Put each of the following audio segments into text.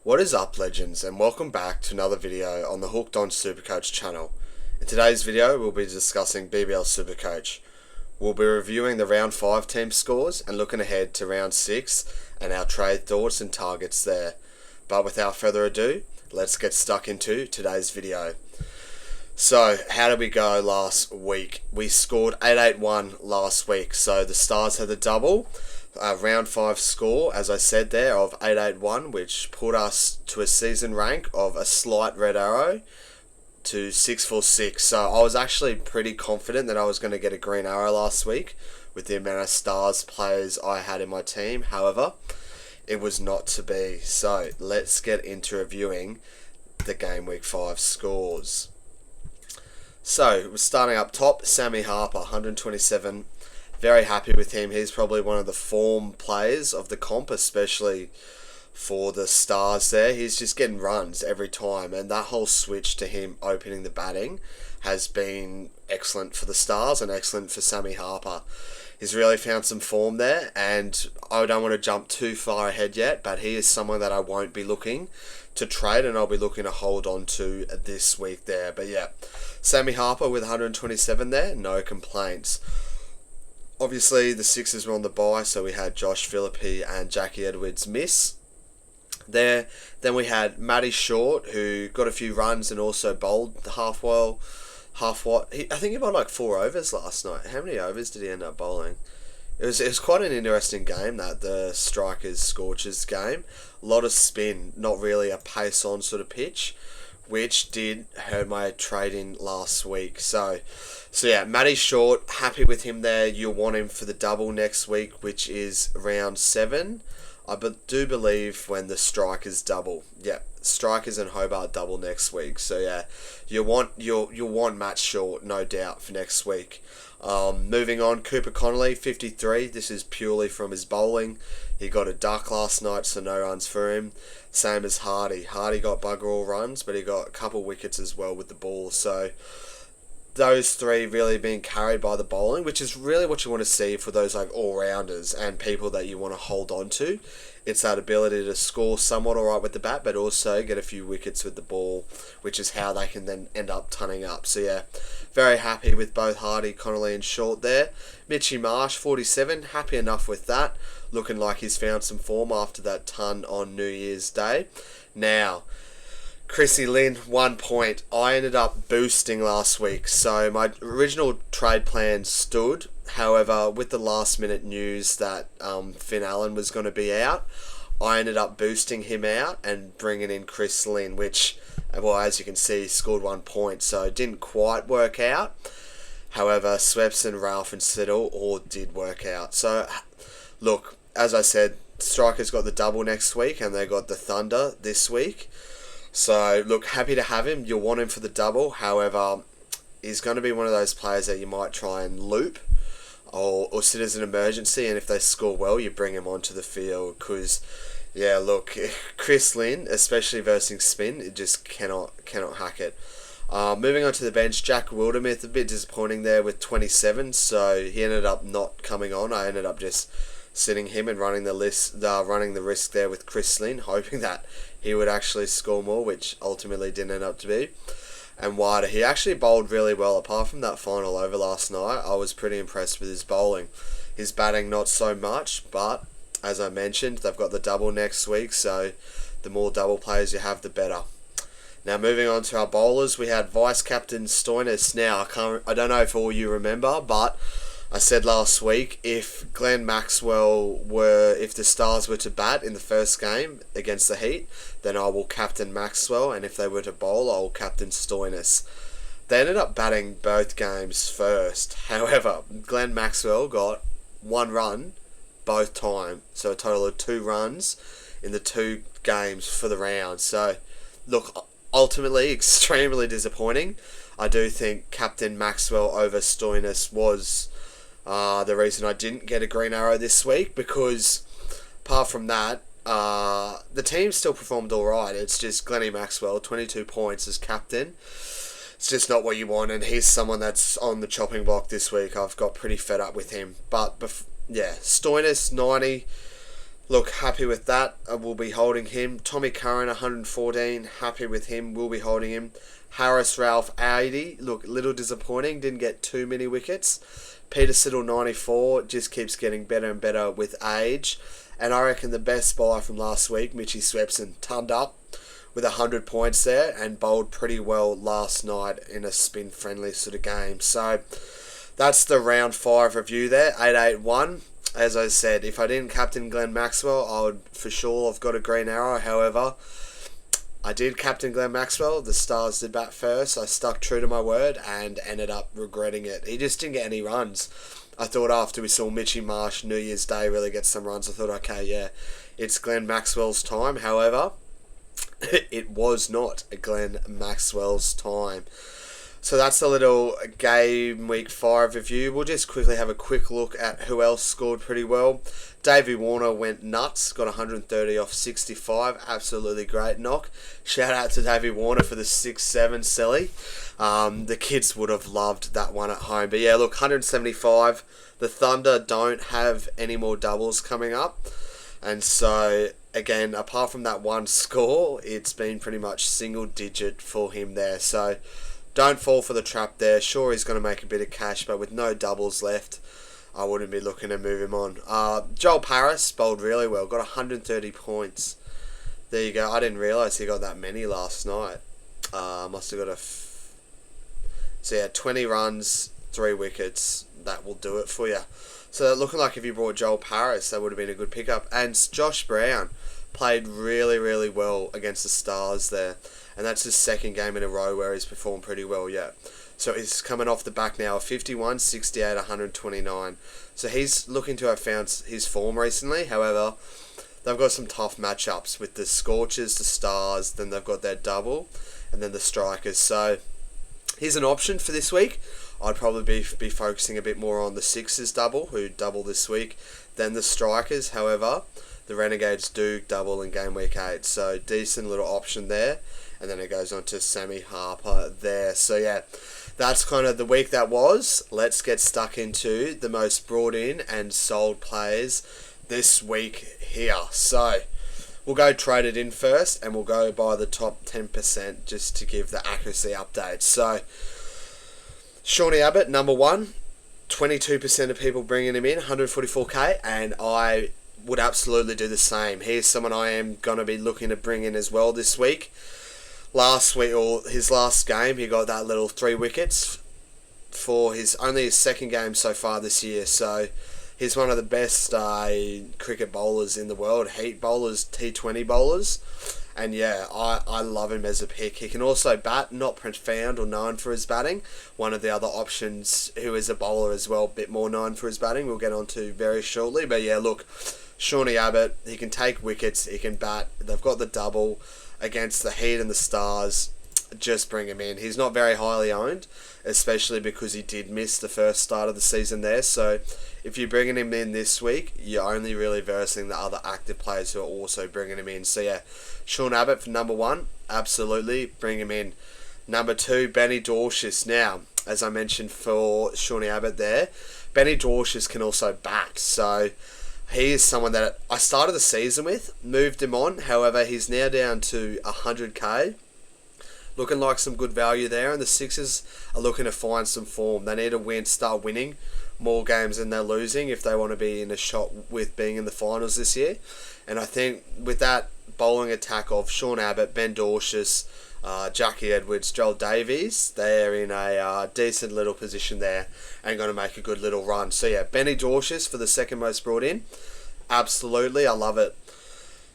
What is up, legends, and welcome back to another video on the Hooked on Supercoach channel. In today's video we'll be discussing BBL SuperCoach. We'll be reviewing the round 5 team scores and looking ahead to round 6 and our trade thoughts and targets there. But without further ado, let's get stuck into today's video. So, how did we go last week? We scored 881 last week, so the Stars had the double. Round 5 score, as I said there, of 881, which put us to a season rank of a slight red arrow to 646. So I was actually pretty confident that I was going to get a green arrow last week with the amount of Stars players I had in my team. However, it was not to be. So let's get into reviewing the game week 5 scores. So we're starting up top, Sammy Harper, 127. Very happy with him. He's probably one of the form players of the comp, especially for the Stars there. He's just getting runs every time, and that whole switch to him opening the batting has been excellent for the Stars and excellent for Sammy Harper. He's really found some form there, and I don't want to jump too far ahead yet, but he is someone that I won't be looking to trade, and I'll be looking to hold on to this week there. But yeah, Sammy Harper with 127 there, no complaints. Obviously, the Sixers were on the bye, so we had Josh Philippe and Jackie Edwards miss there. Then we had Matty Short, who got a few runs and also bowled half what. I think he bowled like 4 overs last night. How many overs did he end up bowling? It was quite an interesting game, that the Strikers Scorchers game. A lot of spin, not really a pace on sort of pitch, which did hurt my trading last week. So yeah, Matty Short, happy with him there. You'll want him for the double next week, which is round 7. I do believe when the Strikers double. Yeah, Strikers and Hobart double next week. So yeah, you'll want Matt Short, no doubt, for next week. Moving on, Cooper Connolly, 53. This is purely from his bowling. He got a duck last night, so no runs for him. Same as Hardy. Hardy got bugger all runs, but he got a couple wickets as well with the ball. So those three really being carried by the bowling, which is really what you want to see for those like all-rounders and people that you want to hold on to. It's that ability to score somewhat alright with the bat, but also get a few wickets with the ball, which is how they can then end up tunning up. So yeah, very happy with both Hardy, Connolly and Short there. Mitchy Marsh, 47, happy enough with that. Looking like he's found some form after that ton on New Year's Day. Now, Chrissy Lynn, 1 point. I ended up boosting last week, so my original trade plan stood. However, with the last minute news that Finn Allen was going to be out, I ended up boosting him out and bringing in Chris Lynn, which, well, as you can see, scored 1 point, so it didn't quite work out. However, Swepson, Ralph and Siddle all did work out. So, look, as I said, Strikers got the double next week and they got the Thunder this week. So, look, happy to have him. You'll want him for the double. However, he's going to be one of those players that you might try and loop or sit as an emergency, and if they score well, you bring him onto the field. Because, yeah, look, Chris Lynn, especially versus spin, it just cannot hack it. Moving on to the bench, Jack Wildermuth, a bit disappointing there with 27, so he ended up not coming on. I ended up just sitting him and running the risk there with Chris Lynn, hoping that he would actually score more, which ultimately didn't end up to be. And Wider, he actually bowled really well. Apart from that final over last night, I was pretty impressed with his bowling. His batting, not so much, but as I mentioned, they've got the double next week, so the more double players you have, the better. Now, moving on to our bowlers, we had Vice-Captain Stoinis. Now, I don't know if all you remember, but I said last week, if the Stars were to bat in the first game against the Heat, then I will captain Maxwell, and if they were to bowl, I will captain Stoinis. They ended up batting both games first. However, Glenn Maxwell got 1 run both times, so a total of 2 runs in the 2 games for the round. So, look, ultimately, extremely disappointing. I do think Captain Maxwell over Stoinis was the reason I didn't get a green arrow this week, because apart from that, the team still performed alright. It's just Glennie Maxwell, 22 points as captain. It's just not what you want, and he's someone that's on the chopping block this week. I've got pretty fed up with him. But, yeah, Stoinis, 90. Look, happy with that. We'll be holding him. Tommy Curran, 114. Happy with him. We'll be holding him. Harris Ralph, 80. Look, little disappointing. Didn't get too many wickets. Peter Siddle, 94. Just keeps getting better and better with age. And I reckon the best bowler from last week, Mitchie Swepson, turned up with 100 points there and bowled pretty well last night in a spin-friendly sort of game. So that's the round 5 review there. 881. As I said, if I didn't captain Glenn Maxwell, I would for sure have got a green arrow. However, I did captain Glenn Maxwell. The Stars did bat first. I stuck true to my word and ended up regretting it. He just didn't get any runs. I thought after we saw Mitchie Marsh New Year's Day really get some runs, I thought, okay, yeah, it's Glenn Maxwell's time. However, it was not Glenn Maxwell's time. So that's a little game week 5 review. We'll just quickly have a quick look at who else scored pretty well. Davey Warner went nuts, got 130 off 65. Absolutely great knock. Shout out to Davey Warner for the 6-7 silly. The kids would have loved that one at home. But yeah, look, 175. The Thunder don't have any more doubles coming up. And so, again, apart from that one score, it's been pretty much single digit for him there. So don't fall for the trap there. Sure, he's going to make a bit of cash, but with no doubles left, I wouldn't be looking to move him on. Joel Paris bowled really well, got 130 points. There you go. I didn't realise he got that many last night. Must have got so yeah, 20 runs, 3 wickets. That will do it for you. So looking like if you brought Joel Paris, that would have been a good pickup. And Josh Brown played really, really well against the Stars there. And that's his second game in a row where he's performed pretty well yet. So he's coming off the back now of 51, 68, 129. So he's looking to have found his form recently. However, they've got some tough matchups with the Scorchers, the Stars, then they've got their double, and then the Strikers. So here's an option for this week. I'd probably be focusing a bit more on the Sixers double, who double this week, than the Strikers. However, the Renegades do double in game week 8. So decent little option there. And then it goes on to Sammy Harper there. So yeah, that's kind of the week that was. Let's get stuck into the most brought in and sold players this week here. So we'll go trade it in first, and we'll go by the top 10% just to give the accuracy update. So Shawnee Abbott, number 1. 22% of people bringing him in, 144k, and I would absolutely do the same. Here's someone I am going to be looking to bring in as well this week. Last week, or his last game, he got that little 3 wickets for his second game so far this year. So he's one of the best cricket bowlers in the world, heat bowlers, T20 bowlers. And yeah, I love him as a pick. He can also bat, not profound or known for his batting. One of the other options who is a bowler as well, a bit more known for his batting, we'll get on to very shortly. But yeah, look, Shawnee Abbott, he can take wickets, he can bat. They've got the double against the Heat and the Stars. Just bring him in. He's not very highly owned, especially because he did miss the first start of the season there. So if you're bringing him in this week, you're only really versing the other active players who are also bringing him in. So yeah, Sean Abbott for number 1, absolutely bring him in. Number 2, Benny Dwarshius. Now, as I mentioned for Shawnee Abbott there, Benny Dwarshius can also bat. So he is someone that I started the season with, moved him on. However, he's now down to 100k. Looking like some good value there, and the Sixers are looking to find some form. They need to start winning more games than they're losing if they want to be in a shot with being in the finals this year. And I think with that bowling attack of Sean Abbott, Ben Dwarshius, Jackie Edwards, Joel Davies, they're in a decent little position there and going to make a good little run. So yeah, Benny Dwarshius for the second most brought in. Absolutely, I love it.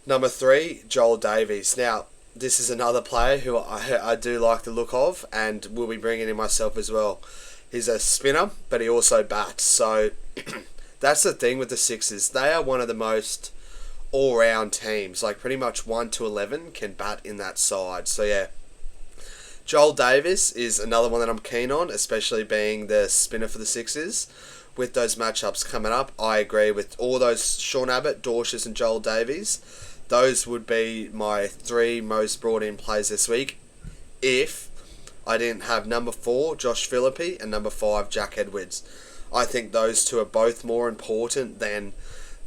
Number 3, Joel Davies. Now, this is another player who I do like the look of, and will be bringing in myself as well. He's a spinner, but he also bats. So that's the thing with the Sixers. They are one of the most all-round teams. Like pretty much 1 to 11 can bat in that side. So yeah, Joel Davis is another one that I'm keen on, especially being the spinner for the Sixers. With those matchups coming up, I agree with all those Sean Abbott, Dwarshius and Joel Davies. Those would be my 3 most brought in plays this week if I didn't have number 4, Josh Phillippe, and number 5, Jack Edwards. I think those 2 are both more important than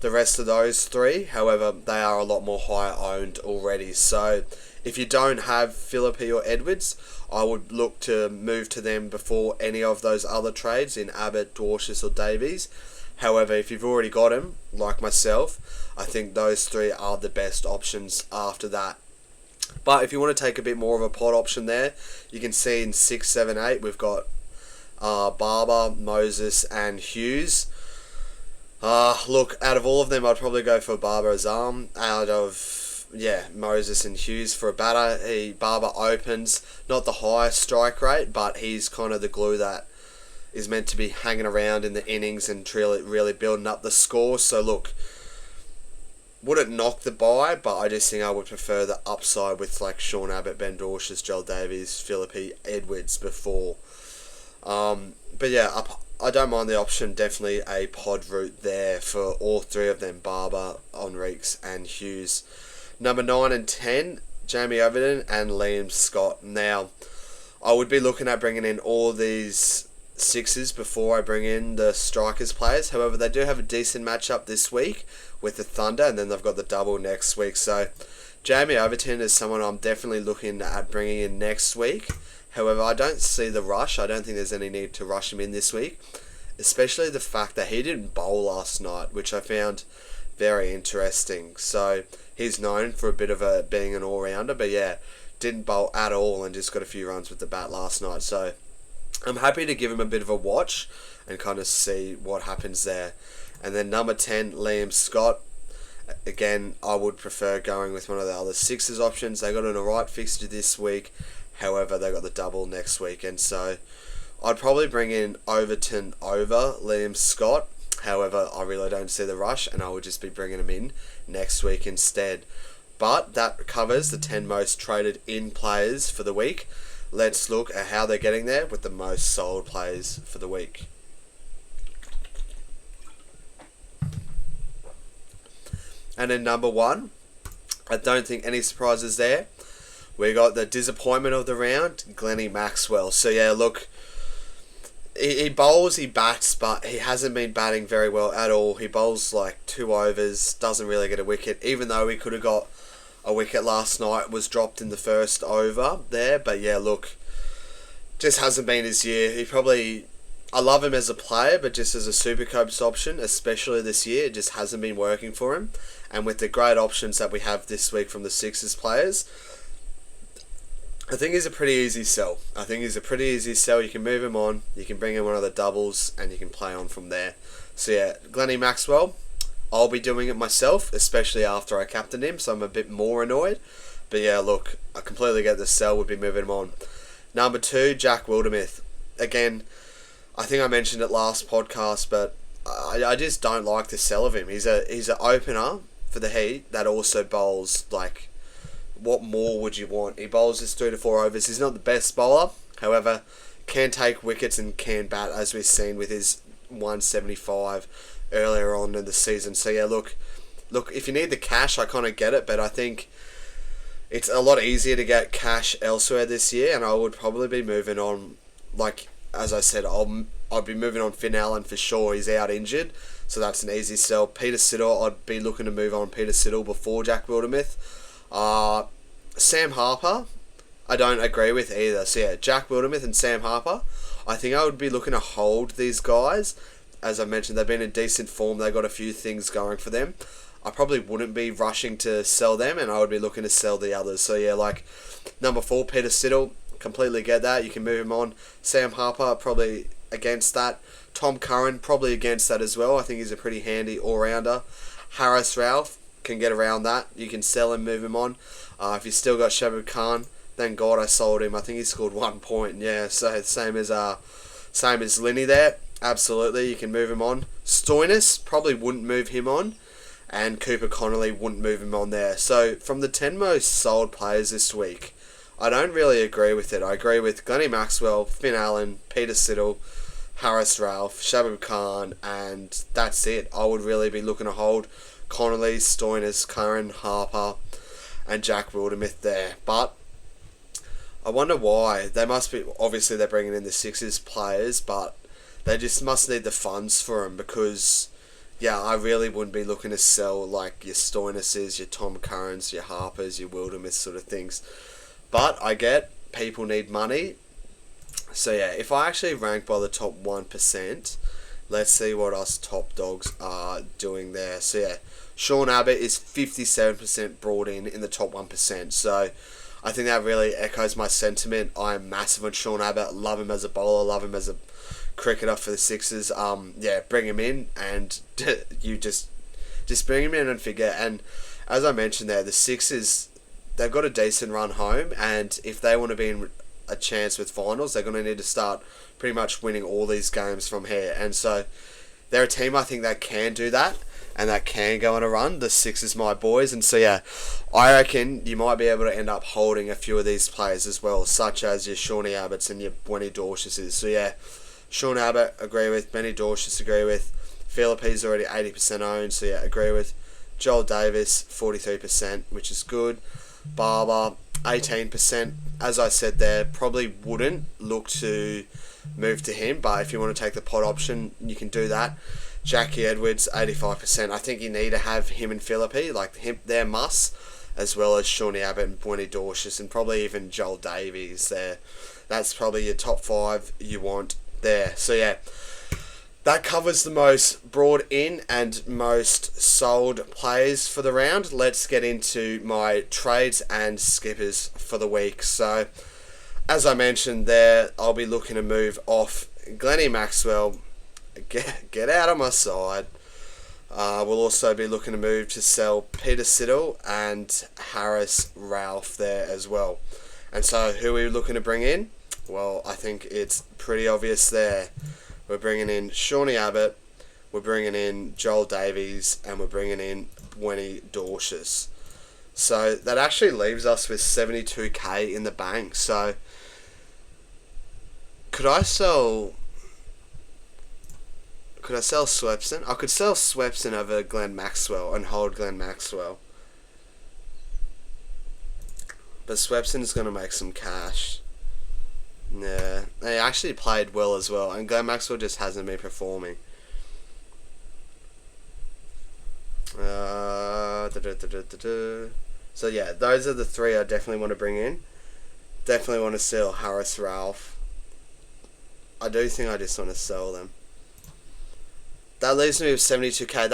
the rest of those three. However, they are a lot more higher owned already. So if you don't have Philippi or Edwards, I would look to move to them before any of those other trades in Abbott, Dwarshius or Davies. However, if you've already got him, like myself, I think those three are the best options after that. But if you want to take a bit more of a pod option there, you can see in 6, 7, 8, we've got Barber, Moses and Hughes. Look, out of all of them, I'd probably go for Barber Azam. Out of, Moses and Hughes for a batter. Barber opens, not the highest strike rate, but he's kind of the glue that is meant to be hanging around in the innings and really building up the score. So look, wouldn't knock the buy, but I just think I would prefer the upside with like Sean Abbott, Ben Dwarshius, Joel Davies, Philippi, Edwards before. But yeah, I don't mind the option. Definitely a pod route there for all three of them, Barber, Enriques and Hughes. Number 9 and 10, Jamie Overton and Liam Scott. Now, I would be looking at bringing in all these sixes before I bring in the strikers players. However, they do have a decent matchup this week with the Thunder, and then they've got the double next week. So, Jamie Overton is someone I'm definitely looking at bringing in next week. However, I don't see the rush. I don't think there's any need to rush him in this week, especially the fact that he didn't bowl last night, which I found very interesting. So he's known for a bit of being an all-rounder, but yeah, didn't bowl at all and just got a few runs with the bat last night. So I'm happy to give him a bit of a watch and kind of see what happens there. And then number 10, Liam Scott. Again, I would prefer going with one of the other sixes options. They got an alright fixture this week. However, they got the double next weekend, so I'd probably bring in Overton over Liam Scott. However, I really don't see the rush, and I would just be bringing him in next week instead. But that covers the 10 most traded in players for the week. Let's look at how they're getting there with the most sold players for the week. And in number 1, I don't think any surprises there. We got the disappointment of the round, Glennie Maxwell. So yeah, look, he bowls, he bats, but he hasn't been batting very well at all. He bowls like 2 overs, doesn't really get a wicket, even though he could have got a wicket last night, was dropped in the first over there. But yeah, look, just hasn't been his year. I love him as a player, but just as a SuperCoach option, especially this year, it just hasn't been working for him. And with the great options that we have this week from the Sixers players, I think he's a pretty easy sell. You can move him on, you can bring in one of the doubles, and you can play on from there. So yeah, Glennie Maxwell, I'll be doing it myself, especially after I captained him, so I'm a bit more annoyed. But yeah, look, I completely get the sell, would be moving him on. Number 2, Jack Wildermuth. Again, I think I mentioned it last podcast, but I just don't like the sell of him. He's an opener for the Heat that also bowls like, what more would you want? He bowls his 3 to 4 overs. He's not the best bowler, however, can take wickets and can bat, as we've seen with his 175 earlier on in the season. So yeah, look, if you need the cash, I kind of get it, but I think it's a lot easier to get cash elsewhere this year, and I would probably be moving on, like, as I said, I'd be moving on Finn Allen for sure. He's out injured, so that's an easy sell. Peter Siddle, I'd be looking to move on Peter Siddle before Jack Wildermuth. Sam Harper, I don't agree with either. So yeah, Jack Wildermuth and Sam Harper, I think I would be looking to hold these guys. As I mentioned, they've been in decent form. They've got a few things going for them. I probably wouldn't be rushing to sell them, and I would be looking to sell the others. So yeah, like number 4, Peter Siddle, completely get that. You can move him on. Sam Harper, probably against that. Tom Curran, probably against that as well. I think he's a pretty handy all-rounder. Harris Ralph, can get around that. You can sell him, move him on. If you still got Shabib Khan, thank God I sold him. I think he scored 1 point. Yeah, so same as Linney there. Absolutely, you can move him on. Stoinis, probably wouldn't move him on, and Cooper Connolly wouldn't move him on there. So from the 10 most sold players this week, I don't really agree with it. I agree with Glennie Maxwell, Finn Allen, Peter Siddle, Harris Ralph, Shabib Khan, and that's it. I would really be looking to hold Connolly, Stoinis, Curran, Harper, and Jack Wildermuth there. But I wonder why. They must be, obviously they're bringing in the Sixers players, but they just must need the funds for them, because yeah, I really wouldn't be looking to sell like your Stoinuses, your Tom Currans, your Harpers, your Wilderness sort of things. But I get people need money. So yeah, if I actually rank by the top 1%, let's see what us top dogs are doing there. So yeah, Sean Abbott is 57% brought in the top 1%. So I think that really echoes my sentiment. I'm massive on Sean Abbott. Love him as a bowler. Love him as a cricketer for the Sixers. Yeah, bring him in and you just bring him in and figure. And as I mentioned there, the Sixers, they've got a decent run home, and if they want to be in a chance with finals, they're going to need to start pretty much winning all these games from here. And so they're a team I think that can do that and that can go on a run. The Sixers, my boys. And so yeah, I reckon you might be able to end up holding a few of these players as well, such as your Shawnee Abbotts and your Benny Dwarshiuses. So yeah, Sean Abbott, agree with. Benny Dwarshius, agree with. Philippe's already 80% owned, so yeah, agree with. Joel Davis, 43%, which is good. Barber, 18%. As I said there, probably wouldn't look to move to him, but if you want to take the pot option, you can do that. Jackie Edwards, 85%. I think you need to have him and Philippe, like him, they're must, as well as Shawnee Abbott and Benny Dwarshius, and probably even Joel Davies there. That's probably your top 5 you want there. So yeah, that covers the most brought in and most sold players for the round. Let's get into my trades and skippers for the week. So as I mentioned there, I'll be looking to move off Glennie Maxwell. Get out of my side. We'll also be looking to move to sell Peter Siddle and Harris Ralph there as well. And so who are we looking to bring in? Well, I think it's pretty obvious there. We're bringing in Shawnee Abbott, we're bringing in Joel Davies, and we're bringing in Benny Dwarshius. So that actually leaves us with 72k in the bank. So could I sell Swepson? I could sell Swepson over Glenn Maxwell and hold Glenn Maxwell. But Swepson's going to make some cash. Yeah, he actually played well as well, and Glenn Maxwell just hasn't been performing. So yeah, those are the 3 I definitely want to bring in. Definitely want to sell Harris Ralph. I do think I just want to sell them. That leaves me with 72k.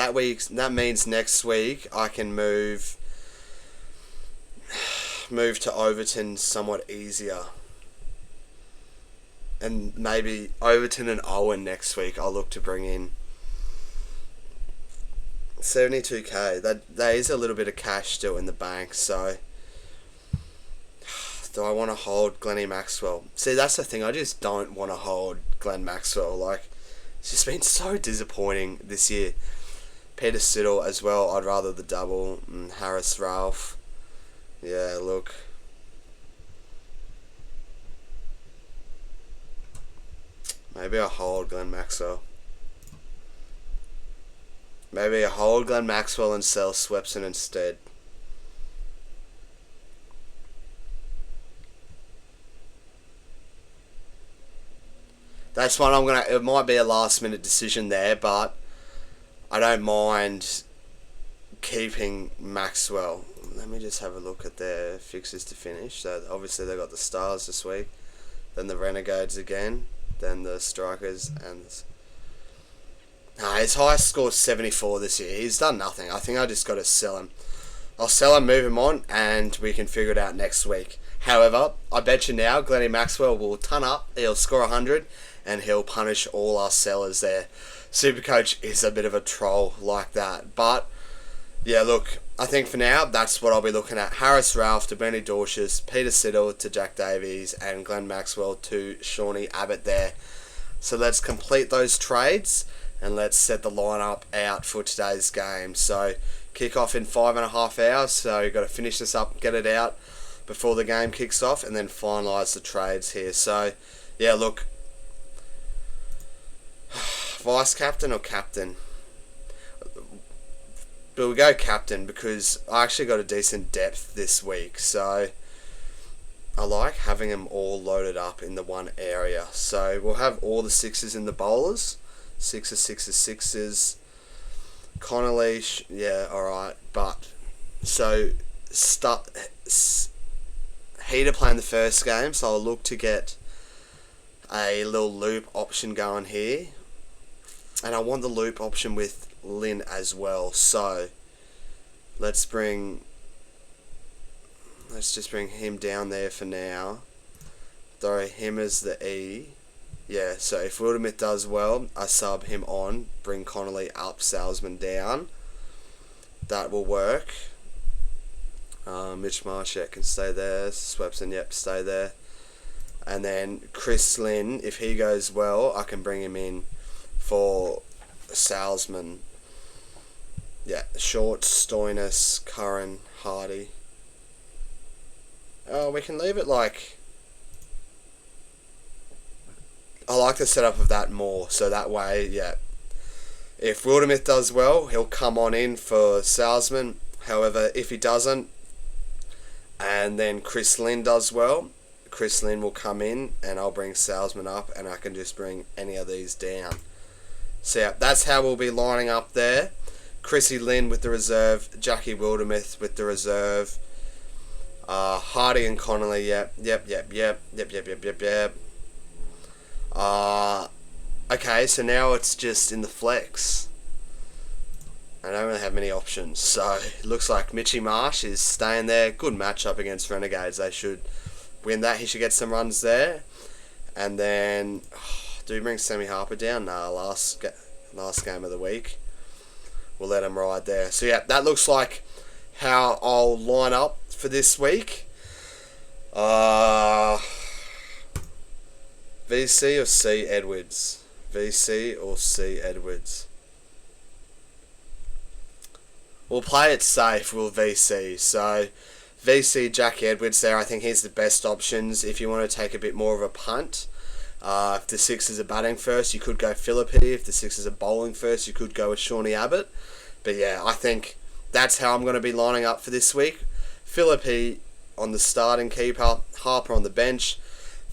That means next week I can move to Overton somewhat easier. And maybe Overton and Owen next week I'll look to bring in. 72k. That is a little bit of cash still in the bank. So do I want to hold Glennie Maxwell? See, that's the thing. I just don't want to hold Glenn Maxwell. Like, it's just been so disappointing this year. Peter Siddle as well. I'd rather the double. And Harris Ralph. Yeah, look. Maybe I'll hold Glenn Maxwell. Maybe I'll hold Glenn Maxwell and sell Swepson instead. That's one I'm gonna. It might be a last minute decision there, but I don't mind keeping Maxwell. Let me just have a look at their fixtures to finish. So obviously they got the Stars this week, then the Renegades again, then the Strikers, and his highest score is 74 this year. He's done nothing. I think I just got to sell him. I'll sell him, move him on, and we can figure it out next week. However, I bet you now Glennie Maxwell will ton up. He'll score 100, and he'll punish all our sellers there. Supercoach is a bit of a troll like that. But, yeah, look, I think for now, that's what I'll be looking at. Harris Ralph to Benny Dwarshius, Peter Siddle to Jack Davies, and Glenn Maxwell to Shawnee Abbott there. So let's complete those trades, and let's set the lineup out for today's game. So, kick off in 5.5 hours, so you've got to finish this up, get it out before the game kicks off, and then finalise the trades here. So, yeah, look, vice captain or captain? But we'll go captain because I actually got a decent depth this week, so I like having them all loaded up in the one area. So we'll have all the sixes in the bowlers, sixes, Connolly, yeah, alright. But, so, Heater playing the first game, so I'll look to get a little loop option going here. And I want the loop option with Lynn as well. So, let's just bring him down there for now. Throw him as the E. Yeah, so if Wildermith does well, I sub him on, bring Connolly up, Salesman down. That will work. Mitch Marshall can stay there. Swepson, yep, stay there. And then Chris Lynn, if he goes well, I can bring him in for Salesman. Yeah, Short, Stoinis, Curran, Hardy. Oh, we can leave it like... I like the setup of that more, so that way, yeah. If Wildermith does well, he'll come on in for Salesman. However, if he doesn't, and then Chris Lynn does well, Chris Lynn will come in, and I'll bring Salesman up, and I can just bring any of these down. So yeah, that's how we'll be lining up there. Chrissy Lynn with the reserve, Jackie Wildermith with the reserve, Hardy and Connolly, yep. Okay, so now it's just in the flex. I don't really have many options, so it looks like Mitchy Marsh is staying there. Good matchup against Renegades. They should win that. He should get some runs there. And then, do we bring Sammy Harper down? No, last game of the week. We'll let him ride there. So yeah, that looks like how I'll line up for this week. VC or C Edwards? VC or C Edwards? We'll play it safe with VC. So VC Jack Edwards there. I think he's the best options if you want to take a bit more of a punt. If the Sixers are batting first, you could go Philippi. If the Sixers are bowling first, you could go with Shawnee Abbott. But yeah, I think that's how I'm going to be lining up for this week. Philippi on the starting keeper, Harper on the bench,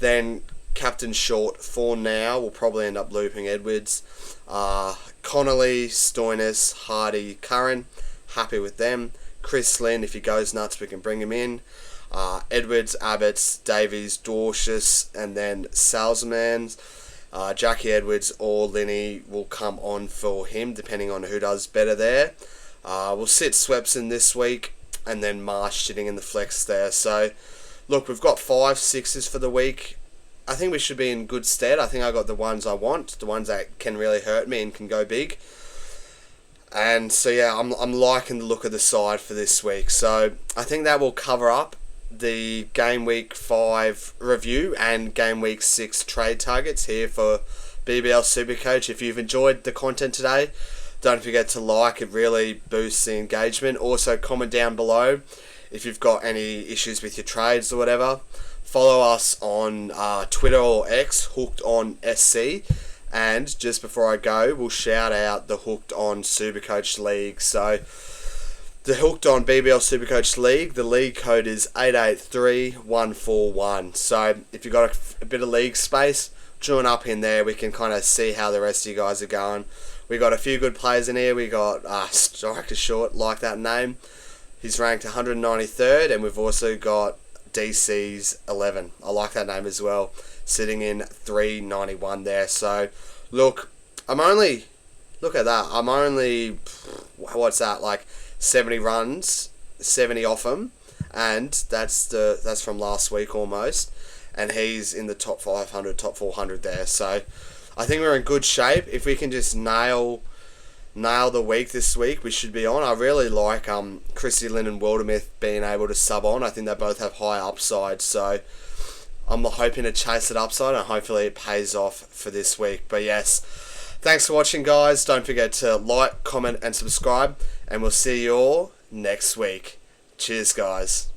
then Captain Short for now. We'll probably end up looping Edwards. Connolly, Stoinis, Hardy, Curran. Happy with them. Chris Lynn, if he goes nuts, we can bring him in. Edwards, Abbott, Davies, Dwarshius, and then Salesman. Jackie Edwards or Linny will come on for him, depending on who does better there. We'll sit Swepson this week, and then Marsh sitting in the flex there. So, look, we've got 5 sixes for the week. I think we should be in good stead. I think I got the ones I want, the ones that can really hurt me and can go big. And so yeah, I'm liking the look of the side for this week. So I think that will cover up the game week 5 review and game week 6 trade targets here for BBL SuperCoach. If you've enjoyed the content today, don't forget to like. It really boosts the engagement. Also comment down below if you've got any issues with your trades or whatever. Follow us on Twitter or X, Hooked On SC. And just before I go, we'll shout out the Hooked On SuperCoach League. So, the Hooked On BBL SuperCoach League, the league code is 883141. So, if you've got a bit of league space, join up in there. We can kind of see how the rest of you guys are going. We got a few good players in here. We got Striker Short, like that name. He's ranked 193rd, and we've also got DC's 11. I like that name as well. Sitting in 391 there. So, look, look at that. I'm only, what's that, like 70 runs, 70 off him, and that's from last week almost. And he's in the top 500, top 400 there. So, I think we're in good shape. If we can just nail the week this week, we should be on. I really like Chrissy Lynn and Wildermith being able to sub on. I think they both have high upside, so I'm hoping to chase it upside, and hopefully it pays off for this week. But yes, thanks for watching, guys. Don't forget to like, comment, and subscribe, and we'll see you all next week. Cheers, guys.